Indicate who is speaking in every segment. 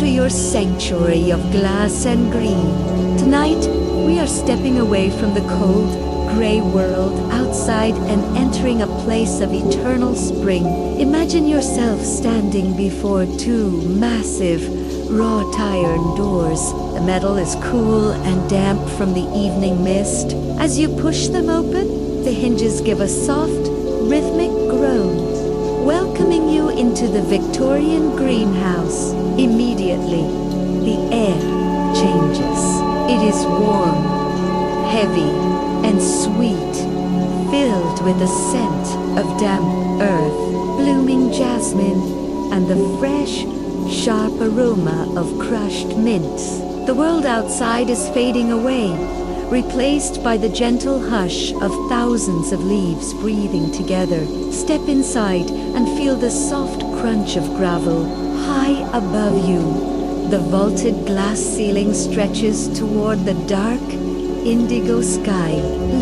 Speaker 1: to your sanctuary of glass and green. Tonight, we are stepping away from the cold, gray world outside and entering a place of eternal spring. Imagine yourself standing before two massive, wrought iron doors. The metal is cool and damp from the evening mist. As you push them open, the hinges give a soft, rhythmic groan, welcoming you into the Victorian greenhouse. Immediately, the air changes. It is warm, heavy, and sweet, filled with the scent of damp earth, blooming jasmine, and the fresh, sharp aroma of crushed mints. The world outside is fading away, replaced by the gentle hush of thousands of leaves breathing together. Step inside and feel the soft crunch of gravel high above you. The vaulted glass ceiling stretches toward the dark, indigo sky.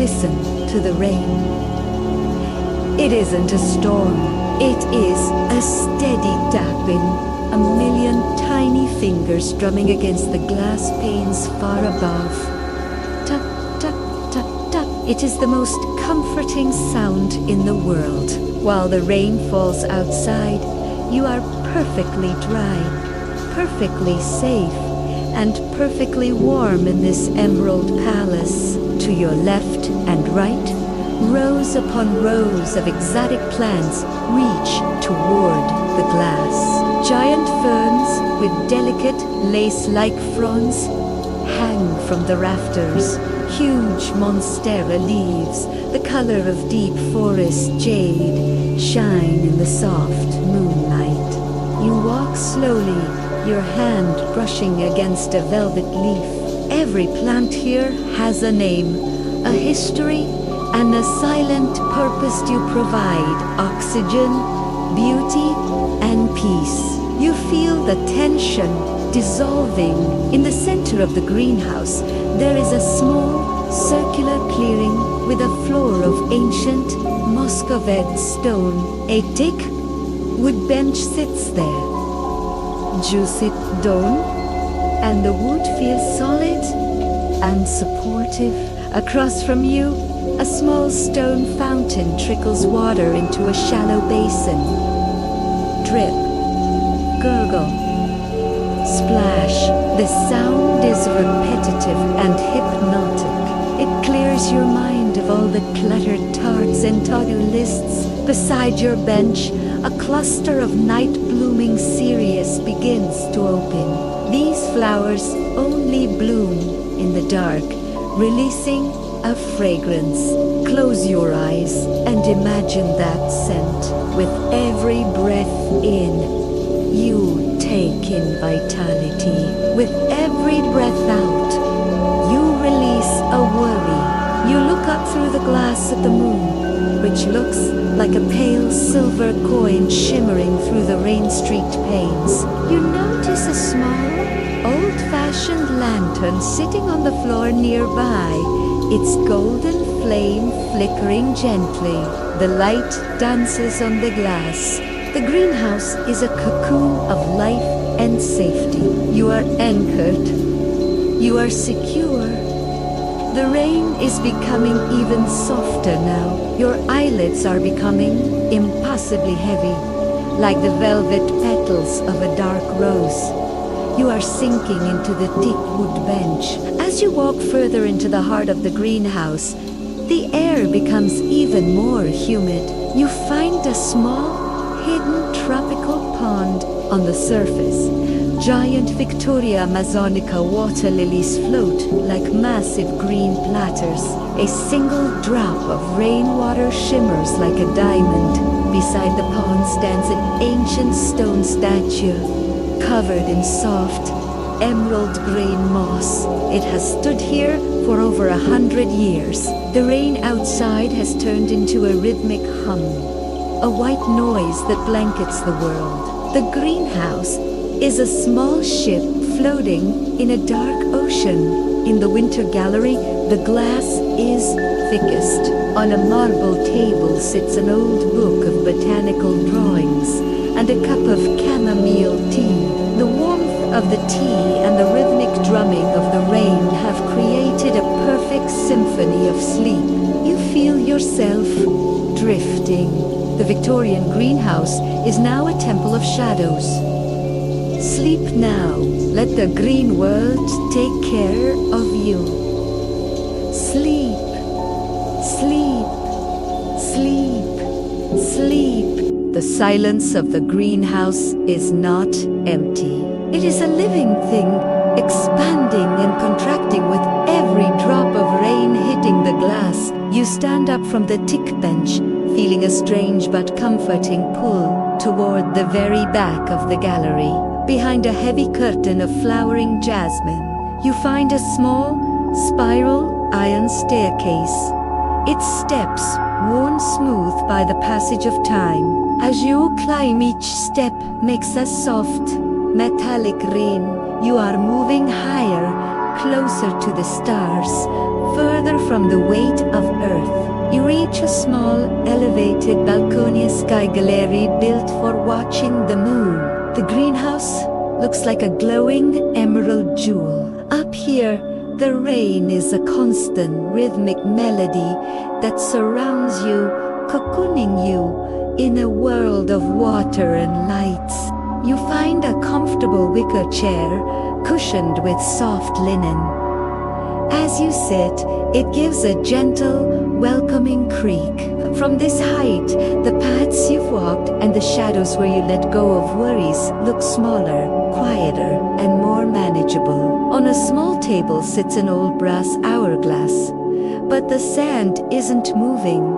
Speaker 1: Listen to the rain. It isn't a storm. It is a steady tapping. A million tiny fingers drumming against the glass panes far above. Tap, tap, tap, tap. It is the most comforting sound in the world. While the rain falls outside, you are perfectly dry, perfectly safe, and perfectly warm in this emerald palace. To your left and right, rows upon rows of exotic plants reach toward the glass. Giant ferns with delicate lace-like fronds hang from the rafters. Huge monstera leaves, the color of deep forest jade, shine in the soft moonlight. You walk slowly, your hand brushing against a velvet leaf. Every plant here has a name, a history, and a silent purpose to provide oxygen, beauty, and peace. You feel the tension dissolving. In the center of the greenhouse, there is a small, circular clearing with a floor of ancient Muscovite stone. A thick wood bench sits there. You sit down, and the wood feels solid and supportive. Across from you, a small stone fountain trickles water into a shallow basin. Drip, gurgle, splash. The sound is repetitive and hypnotic. It clears your mind of all the cluttered tarts and to-do lists. Beside your bench, a cluster of night-blooming cereus begins to open. These flowers only bloom in the dark, releasing a fragrance. Close your eyes and imagine that scent. With every breath in, you take in vitality. With every breath out, you release a worry. You look up through the glass at the moon, which looks like a pale silver coin shimmering through the rain-streaked panes. You notice a small, old-fashioned lantern sitting on the floor nearby, its golden flame flickering gently. The light dances on the glass. The greenhouse is a cocoon of life and safety. You are anchored. You are secure. The rain is becoming even softer now. Your eyelids are becoming impossibly heavy, like the velvet petals of a dark rose. You are sinking into the thick wood bench. As you walk further into the heart of the greenhouse, the air becomes even more humid. You find a small, hidden tropical pond on the surface. Giant Victoria Amazonica water lilies float like massive green platters. A single drop of rainwater shimmers like a diamond. Beside the pond stands an ancient stone statue, covered in soft, emerald green moss. It has stood here for over 100 years. The rain outside has turned into a rhythmic hum, a white noise that blankets the world. The greenhouse is a small ship floating in a dark ocean. In the winter gallery, the glass is thickest. On a marble table sits an old book of botanical drawings and a cup of chamomile tea. The warmth of the tea and the rhythmic drumming of the rain have created a perfect symphony of sleep. You feel yourself drifting. The Victorian Greenhouse is now a temple of shadows. Sleep now. Let the green world take care of you. Sleep, sleep, sleep, sleep. The silence of the greenhouse is not empty. It is a living thing, expanding and contracting with every drop of rain hitting the glass. You stand up from the tick bench, feeling a strange but comforting pull toward the very back of the gallery. Behind a heavy curtain of flowering jasmine, you find a small, spiral iron staircase. Its steps worn smooth by the passage of time. As you climb, each step makes a soft, metallic ring. You are moving higher, closer to the stars, further from the weight of Earth. You reach a small, elevated balcony sky gallery built for watching the moon. The greenhouse looks like a glowing emerald jewel. Up here, the rain is a constant, rhythmic melody that surrounds you, cocooning you in a world of water and lights. You find a comfortable wicker chair, cushioned with soft linen. As you sit, it gives a gentle, welcoming creak. From this height, the paths you've walked and the shadows where you let go of worries look smaller, quieter, and more manageable. On a small table sits an old brass hourglass, but the sand isn't moving.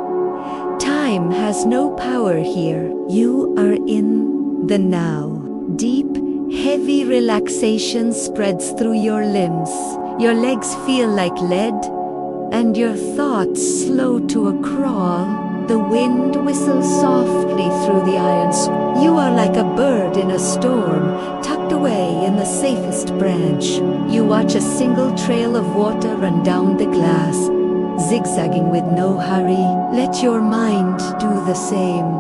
Speaker 1: Time has no power here. You are in the now. Deep, heavy relaxation spreads through your limbs. Your legs feel like lead, and your thoughts slow to a crawl. The wind whistles softly through the irons. You are like a bird in a storm, tucked away in the safest branch. You watch a single trail of water run down the glass, zigzagging with no hurry. Let your mind do the same.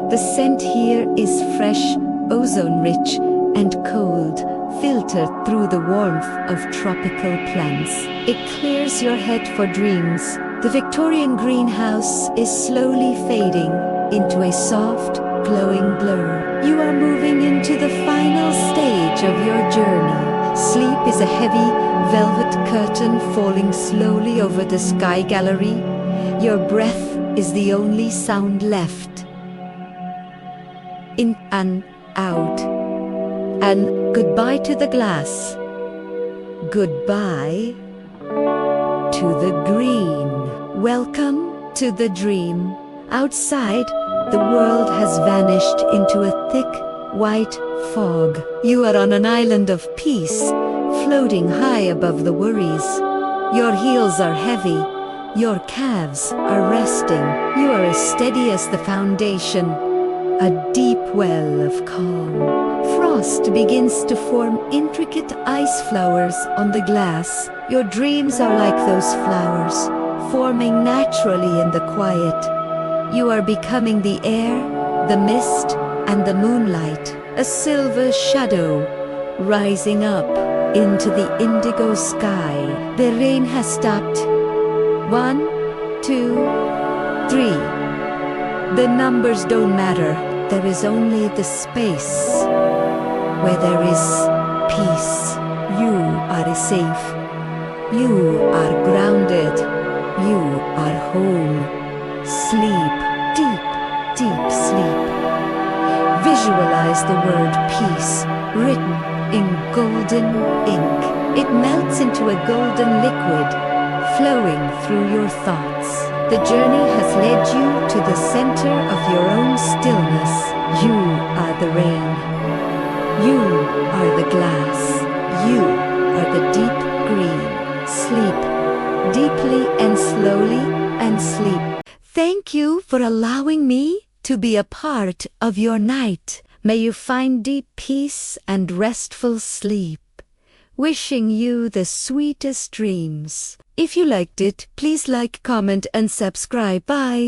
Speaker 1: The scent here is fresh, ozone-rich, and cold, filtered through the warmth of tropical plants. It clears your head for dreams. The Victorian greenhouse is slowly fading into a soft, glowing blur. You are moving into the final stage of your journey. Sleep is a heavy, velvet curtain falling slowly over the sky gallery. Your breath is the only sound left. In and out. And goodbye to the glass. Goodbye to the green. Welcome to the dream. Outside, the world has vanished into a thick, white fog. You are on an island of peace, floating high above the worries. Your heels are heavy. Your calves are resting. You are as steady as the foundation. A deep well of calm. Frost begins to form intricate ice flowers on the glass. Your dreams are like those flowers, forming naturally in the quiet. You are becoming the air, the mist, and the moonlight. A silver shadow rising up into the indigo sky. The rain has stopped. 1, 2, 3. The numbers don't matter. There is only the space where there is peace. You are safe. You are grounded. You are home. Sleep. Deep, deep sleep. Visualize the word peace written in golden ink. It melts into a golden liquid, flowing through your thoughts. The journey has led you to the center of your own stillness. You are the rain. You are the glass. You are the deep green. Sleep deeply and slowly and sleep. Thank you for allowing me to be a part of your night. May you find deep peace and restful sleep. Wishing you the sweetest dreams. If you liked it, please like, comment, and subscribe. Bye.